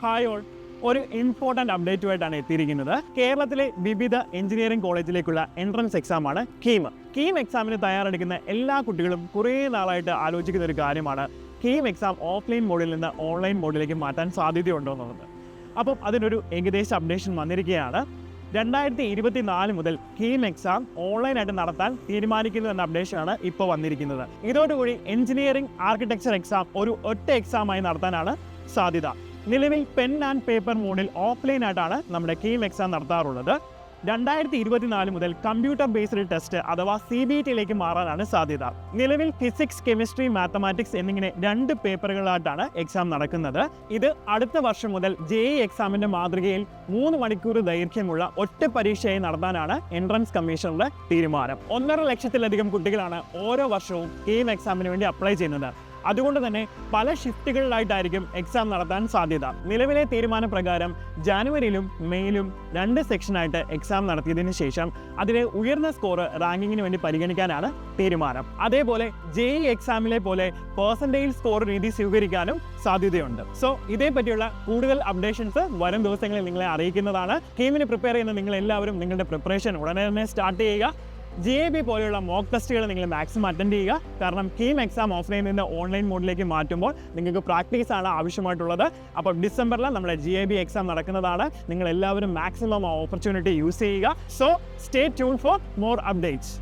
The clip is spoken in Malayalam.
ഹായ് ഓൾ, ഒരു ഇമ്പോർട്ടൻ്റ് അപ്ഡേറ്റുമായിട്ടാണ് എത്തിയിരിക്കുന്നത്. കേരളത്തിലെ വിവിധ എഞ്ചിനീയറിംഗ് കോളേജിലേക്കുള്ള എൻട്രൻസ് എക്സാമാണ് കീം. കീം എക്സാമിന് തയ്യാറെടുക്കുന്ന എല്ലാ കുട്ടികളും കുറേ നാളായിട്ട് ആലോചിക്കുന്ന ഒരു കാര്യമാണ് കീം എക്സാം ഓഫ്ലൈൻ മോഡിൽ നിന്ന് ഓൺലൈൻ മോഡിലേക്ക് മാറ്റാൻ സാധ്യതയുണ്ടോ എന്നുള്ളത്. അപ്പം അതിനൊരു ഏകദേശ അപ്ഡേഷൻ വന്നിരിക്കുകയാണ്. 2024 മുതൽ കീം എക്സാം ഓൺലൈനായിട്ട് നടത്താൻ തീരുമാനിക്കുന്നു എന്ന അപ്ഡേഷനാണ് ഇപ്പോൾ വന്നിരിക്കുന്നത്. ഇതോടുകൂടി എഞ്ചിനീയറിംഗ് ആർക്കിടെക്ചർ എക്സാം ഒരു ഒറ്റ എക്സാമായി നടത്താനാണ് സാധ്യത. നിലവിൽ പെൻ ആൻഡ് പേപ്പർ മോഡിൽ ഓഫ്ലൈനായിട്ടാണ് നമ്മുടെ കീം എക്സാം നടത്താറുള്ളത്. 2024 മുതൽ കമ്പ്യൂട്ടർ ബേസ്ഡ് ടെസ്റ്റ് അഥവാ CBT മാറാനാണ് സാധ്യത. നിലവിൽ ഫിസിക്സ്, കെമിസ്ട്രി, മാത്തമാറ്റിക്സ് എന്നിങ്ങനെ 2 പേപ്പറുകളായിട്ടാണ് എക്സാം നടക്കുന്നത്. ഇത് അടുത്ത വർഷം മുതൽ JEE എക്സാമിന്റെ മാതൃകയിൽ 3 മണിക്കൂർ ദൈർഘ്യമുള്ള ഒറ്റ പരീക്ഷയായി നടത്താനാണ് എൻട്രൻസ് കമ്മീഷണറുടെ തീരുമാനം. 1.5 ലക്ഷത്തിലധികം കുട്ടികളാണ് ഓരോ വർഷവും കീം എക്സാമിന് വേണ്ടി അപ്ലൈ ചെയ്യുന്നത്. അതുകൊണ്ട് തന്നെ പല ഷിഫ്റ്റുകളിലായിട്ടായിരിക്കും എക്സാം നടത്താൻ സാധ്യത. നിലവിലെ തീരുമാനപ്രകാരം ജാനുവരിയിലും മെയിലും 2 സെക്ഷനായിട്ട് എക്സാം നടത്തിയതിനു ശേഷം അതിലെ ഉയർന്ന സ്കോർ റാങ്കിങ്ങിന് വേണ്ടി പരിഗണിക്കാനാണ് തീരുമാനം. അതേപോലെ JEE എക്സാമിലെ പോലെ പെർസെൻറ്റേജ് സ്കോർ രീതി സ്വീകരിക്കാനും സാധ്യതയുണ്ട്. സോ ഇതേപറ്റിയുള്ള കൂടുതൽ അപ്ഡേഷൻസ് വരും ദിവസങ്ങളിൽ നിങ്ങളെ അറിയിക്കുന്നതാണ്. കീമിന് പ്രിപ്പയർ ചെയ്യുന്ന നിങ്ങൾ എല്ലാവരും നിങ്ങളുടെ പ്രിപ്പറേഷൻ ഉടനെ തന്നെ സ്റ്റാർട്ട് ചെയ്യുക. GAB പോലെയുള്ള മോക്ക് ടെസ്റ്റുകൾ നിങ്ങൾ മാക്സിമം അറ്റൻഡ് ചെയ്യുക. കാരണം കീം എക്സാം ഓഫ്ലൈനിൽ നിന്ന് ഓൺലൈൻ മോഡിലേക്ക് മാറ്റുമ്പോൾ നിങ്ങൾക്ക് പ്രാക്ടീസാണ് ആവശ്യമായിട്ടുള്ളത്. അപ്പോൾ ഡിസംബറിൽ നമ്മുടെ GAB എക്സാം നടക്കുന്നതാണ്. നിങ്ങൾ എല്ലാവരും മാക്സിമം ഓപ്പർച്യൂണിറ്റി യൂസ് ചെയ്യുക. So stay tune for more updates.